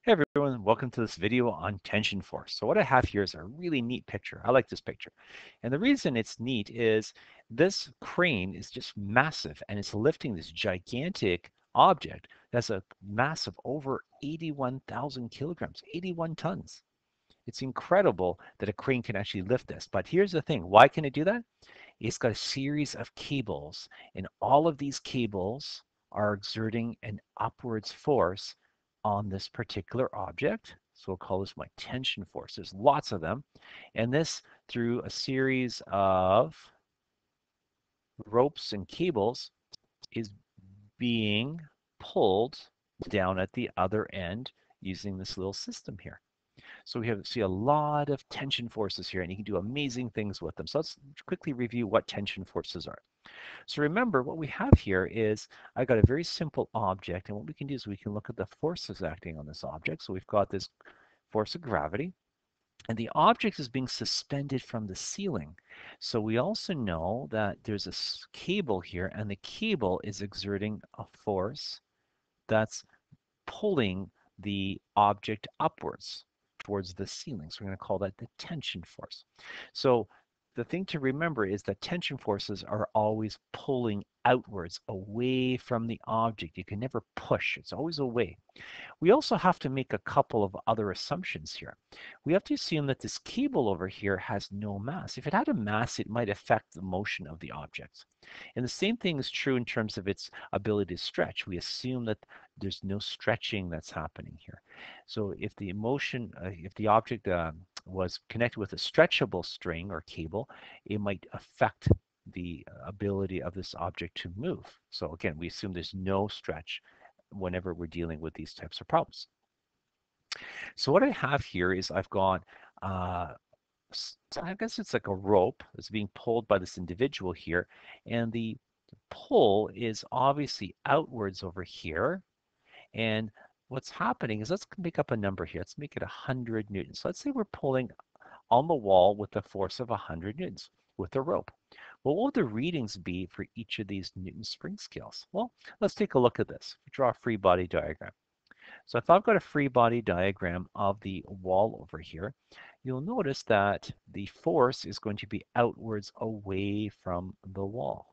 Hey everyone, welcome to this video on tension force. So what I have here is a really neat picture. I like this picture. And the reason it's neat is this crane is just massive and it's lifting this gigantic object that's a mass of over 81,000 kilograms, 81 tons. It's incredible that a crane can actually lift this. But here's the thing, why can it do that? It's got a series of cables and all of these cables are exerting an upwards force on this particular object. So we'll call this my tension force. There's lots of them. And this through a series of ropes and cables is being pulled down at the other end using this little system here. So we see a lot of tension forces here, and you can do amazing things with them. So let's quickly review what tension forces are. So remember, what we have here is I've got a very simple object, and what we can do is we can look at the forces acting on this object. So we've got this force of gravity, and the object is being suspended from the ceiling. So we also know that there's a cable here, and the cable is exerting a force that's pulling the object upwards towards the ceiling. So we're going to call that the tension force. So the thing to remember is that tension forces are always pulling outwards away from the object. You can never push, it's always away. We also have to make a couple of other assumptions here. We have to assume that this cable over here has no mass. If it had a mass, it might affect the motion of the object. And the same thing is true in terms of its ability to stretch. We assume that there's no stretching that's happening here. So if the if the object was connected with a stretchable string or cable, it might affect the ability of this object to move. So again, we assume there's no stretch whenever we're dealing with these types of problems. So what I have here is I've got, I guess it's like a rope that's being pulled by this individual here, and the pull is obviously outwards over here. And what's happening is let's make up a number here. Let's make it 100 newtons. So let's say we're pulling on the wall with a force of 100 newtons with a rope. Well, what would the readings be for each of these Newton spring scales? Well, let's take a look at this. Draw a free body diagram. So if I've got a free body diagram of the wall over here, you'll notice that the force is going to be outwards away from the wall.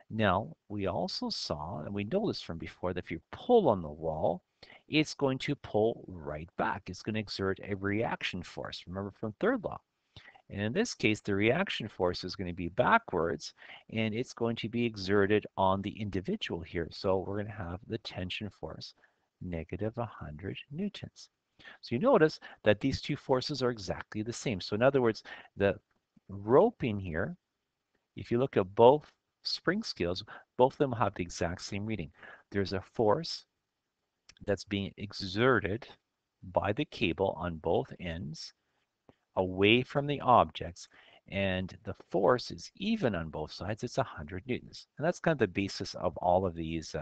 Now, we also saw, and we know this from before, that if you pull on the wall, it's going to pull right back. It's going to exert a reaction force. Remember from third law. And in this case, the reaction force is going to be backwards, and it's going to be exerted on the individual here. So we're going to have the tension force negative 100 newtons. So you notice that these two forces are exactly the same. So in other words, the roping here, if you look at both spring scales, both of them have the exact same reading. There's a force that's being exerted by the cable on both ends away from the objects, and the force is even on both sides. It's 100 newtons. And that's kind of the basis of all of these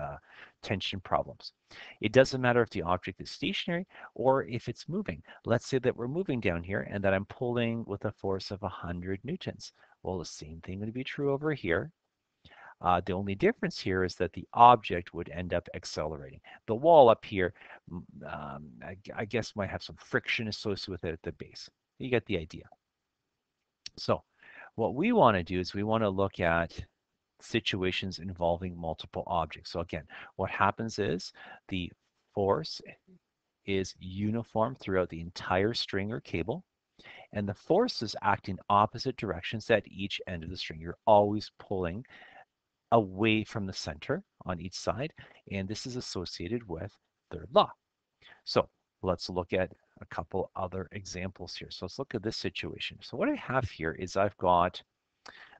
tension problems. It doesn't matter if the object is stationary or if it's moving. Let's say that we're moving down here and that I'm pulling with a force of 100 newtons. Well, the same thing would be true over here. The only difference here is that the object would end up accelerating. The wall up here, I guess, might have some friction associated with it at the base. You get the idea. So what we want to do is we want to look at situations involving multiple objects. So again, what happens is the force is uniform throughout the entire string or cable, and the forces act in opposite directions at each end of the string. You're always pulling away from the center on each side, and this is associated with third law. So let's look at a couple other examples here. So let's look at this situation. So what I have here is I've got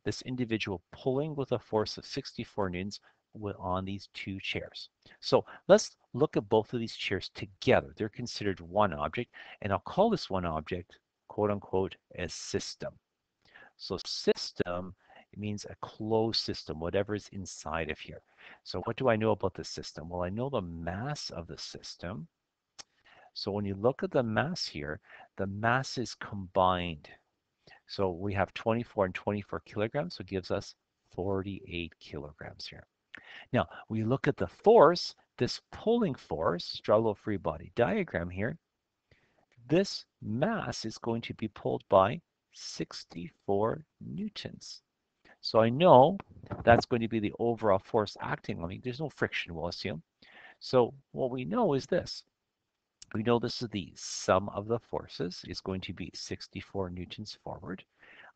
this individual pulling with a force of 64 newtons on these two chairs. So let's look at both of these chairs together. They're considered one object, and I'll call this one object, quote unquote, as system. So system, it means a closed system, whatever is inside of here. So what do I know about the system? Well, I know the mass of the system. So when you look at the mass here, the mass is combined. So we have 24 and 24 kilograms, so it gives us 48 kilograms here. Now, we look at the force, this pulling force, draw a little free body diagram here, this mass is going to be pulled by 64 newtons. So I know that's going to be the overall force acting on me. There's no friction, we'll assume. So what we know is this. We know this is the sum of the forces is going to be 64 newtons forward.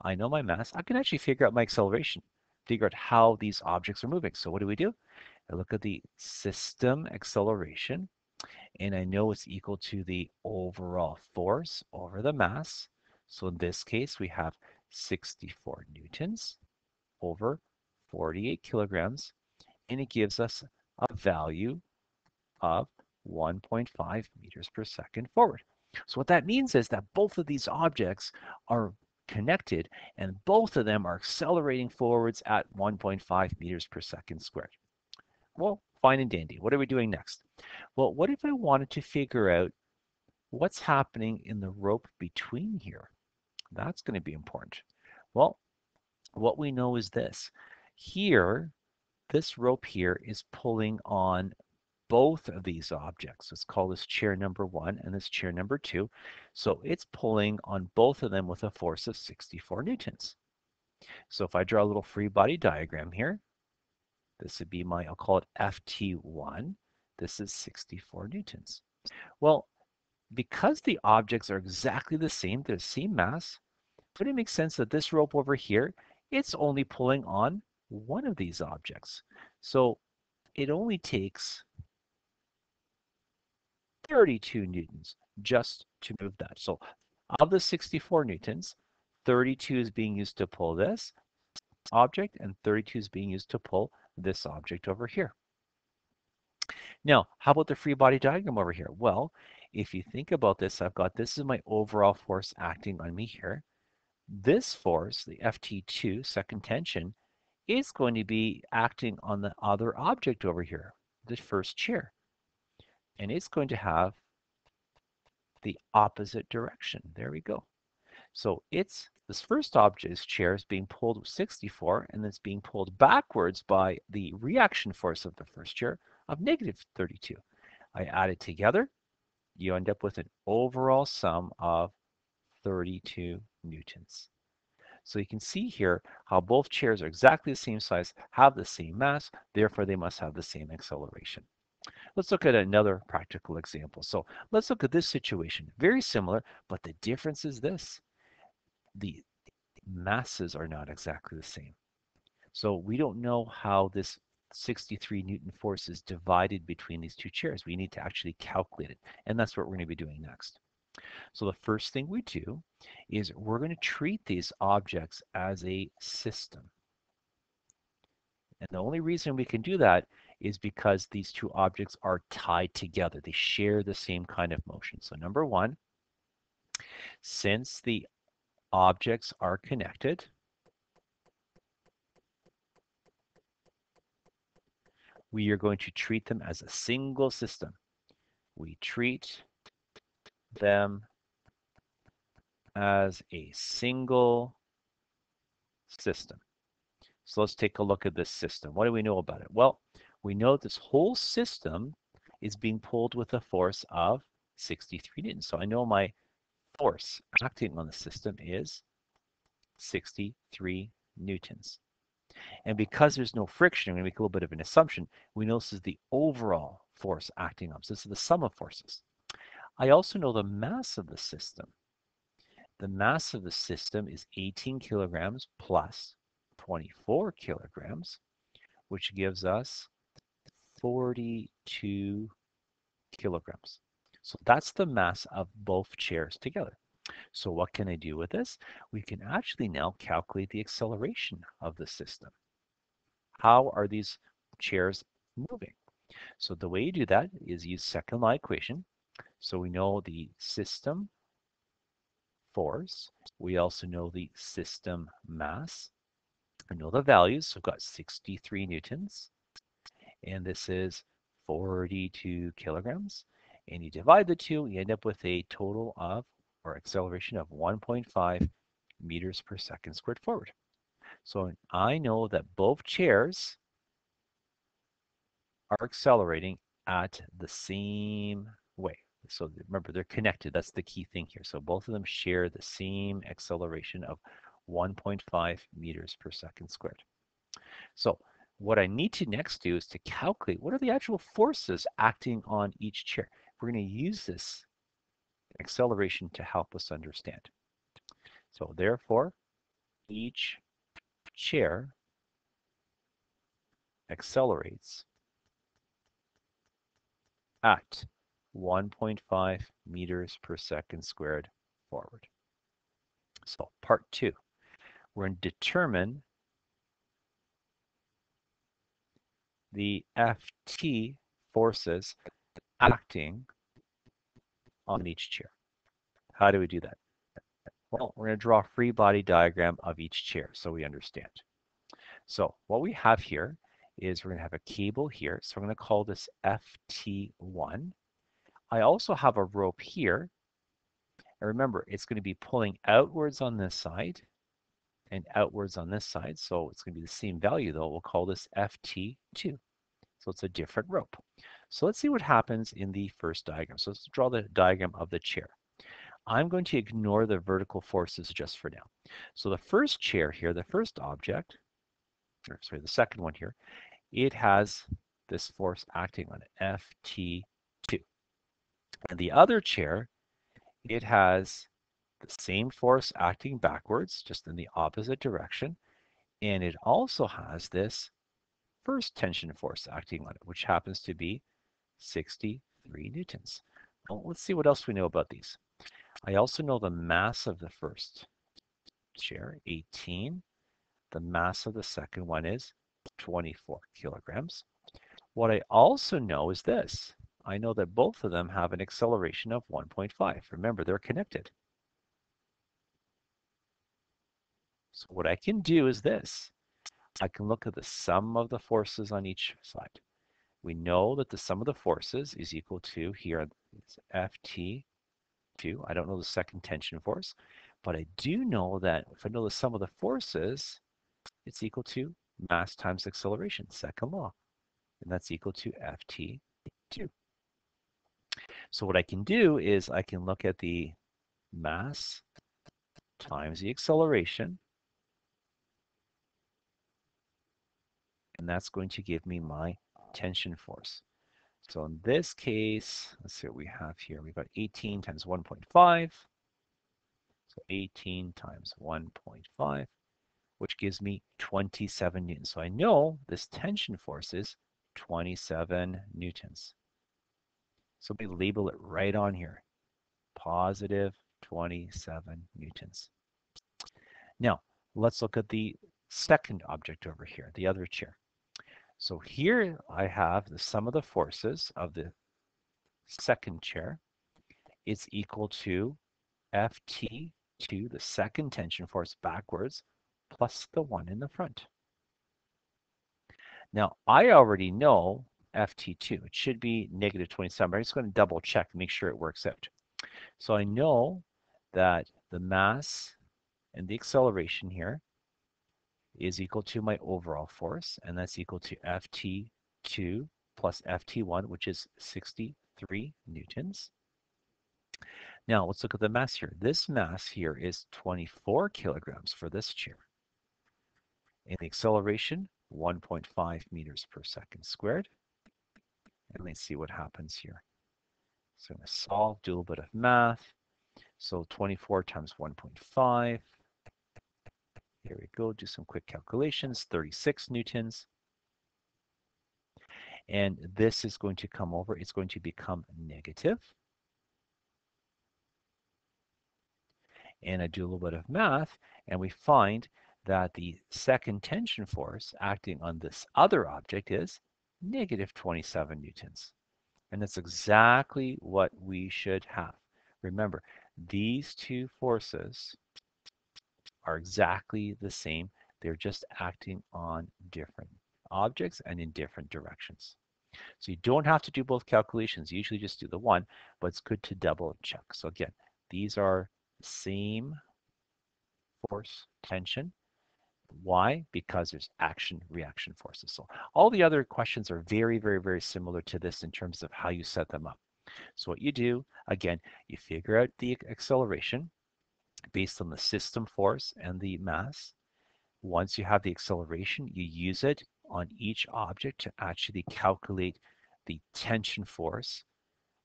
I know my mass. I can actually figure out my acceleration, figure out how these objects are moving. So what do? I look at the system acceleration, and I know it's equal to the overall force over the mass. So in this case, we have 64 newtons over 48 kilograms, and it gives us a value of 1.5 meters per second forward. So what that means is that both of these objects are connected and both of them are accelerating forwards at 1.5 meters per second squared. Well, fine and dandy. What are we doing next? Well, what if I wanted to figure out what's happening in the rope between here? That's going to be important. Well, what we know is this. Here, this rope here is pulling on both of these objects. Let's call this chair number 1 and this chair number 2. So it's pulling on both of them with a force of 64 newtons. So if I draw a little free body diagram here, this would be my, I'll call it FT1. This is 64 newtons. Well, because the objects are exactly the same mass, would it make sense that this rope over here, it's only pulling on one of these objects. So it only takes 32 newtons just to move that. So of the 64 newtons, 32 is being used to pull this object and 32 is being used to pull this object over here. Now, how about the free body diagram over here? Well, if you think about this, this is my overall force acting on me here. This force, the FT2, second tension, is going to be acting on the other object over here, the first chair. And it's going to have the opposite direction. There we go. So this first object's chair is being pulled with 64 and it's being pulled backwards by the reaction force of the first chair of negative 32. I add it together, you end up with an overall sum of 32 newtons. So you can see here how both chairs are exactly the same size, have the same mass, therefore they must have the same acceleration. Let's look at another practical example. So let's look at this situation. Very similar, but the difference is this. The masses are not exactly the same. So we don't know how this 63 Newton force is divided between these two chairs. We need to actually calculate it, and that's what we're going to be doing next. So the first thing we do is we're going to treat these objects as a system. And the only reason we can do that is because these two objects are tied together. They share the same kind of motion. So number one, since the objects are connected, we are going to treat them as a single system. We treat them as a single system. So let's take a look at this system. What do we know about it? Well, we know this whole system is being pulled with a force of 63 newtons. So I know my force acting on the system is 63 newtons. And because there's no friction, I'm going to make a little bit of an assumption. We know this is the overall force acting on. So this is the sum of forces. I also know the mass of the system. The mass of the system is 18 kilograms plus 24 kilograms, which gives us 42 kilograms. So that's the mass of both chairs together. So what can I do with this? We can actually now calculate the acceleration of the system. How are these chairs moving? So the way you do that is use second law equation. So we know the system force. We also know the system mass. I know the values. So I've got 63 newtons. And this is 42 kilograms. And you divide the two, you end up with a total of, or acceleration of 1.5 meters per second squared forward. So I know that both chairs are accelerating at the same way. So remember, they're connected. That's the key thing here. So both of them share the same acceleration of 1.5 meters per second squared. So what I need to next do is to calculate what are the actual forces acting on each chair. We're going to use this acceleration to help us understand. So therefore, each chair accelerates at 1.5 meters per second squared forward. So part 2, we're going to determine the Ft forces acting on each chair. How do we do that? Well, we're going to draw a free body diagram of each chair so we understand. So what we have here is we're going to have a cable here. So we're going to call this FT1. I also have a rope here. And remember, it's going to be pulling outwards on this side and outwards on this side. So it's going to be the same value though. We'll call this FT2. So it's a different rope. So let's see what happens in the first diagram. So let's draw the diagram of the chair. I'm going to ignore the vertical forces just for now. So the first chair here, the first object, or sorry, the second one here, it has this force acting on it, Ft2. And the other chair, it has the same force acting backwards, just in the opposite direction. And it also has this first tension force acting on it, which happens to be 63 newtons. Well, let's see what else we know about these. I also know the mass of the first chair, 18. The mass of the second one is 24 kilograms. What I also know is this. I know that both of them have an acceleration of 1.5. Remember, they're connected. So what I can do is this. I can look at the sum of the forces on each side. We know that the sum of the forces is equal to, here, Ft2. I don't know the second tension force, but I do know that if I know the sum of the forces, it's equal to mass times acceleration, second law, and that's equal to Ft2. So what I can do is I can look at the mass times the acceleration, and that's going to give me my tension force. So in this case, let's see what we have here. We've got 18 times 1.5. So 18 times 1.5, which gives me 27 newtons. So I know this tension force is 27 newtons. So we label it right on here, positive 27 newtons. Now, let's look at the second object over here, the other chair. So here I have the sum of the forces of the second chair. It's equal to Ft2, the second tension force backwards, plus the one in the front. Now, I already know Ft2. It should be negative 27, but I'm just going to double check and make sure it works out. So I know that the mass and the acceleration here is equal to my overall force, and that's equal to Ft2 plus Ft1, which is 63 newtons. Now let's look at the mass here. This mass here is 24 kilograms for this chair. And the acceleration, 1.5 meters per second squared. And let's see what happens here. So I'm going to solve, do a little bit of math. So 24 times 1.5. Here we go, do some quick calculations, 36 newtons. And this is going to come over, it's going to become negative. And I do a little bit of math, and we find that the second tension force acting on this other object is negative 27 newtons. And that's exactly what we should have. Remember, these two forces are exactly the same. They're just acting on different objects and in different directions. So you don't have to do both calculations. You usually just do the one, but it's good to double check. So again, these are the same force tension. Why? Because there's action-reaction forces. So all the other questions are very, very, very similar to this in terms of how you set them up. So what you do, again, you figure out the acceleration based on the system force and the mass. Once you have the acceleration, you use it on each object to actually calculate the tension force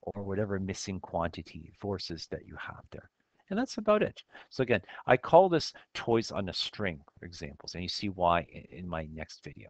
or whatever missing quantity forces that you have there. And that's about it. So again, I call this toys on a string, for examples, and you see why in my next video.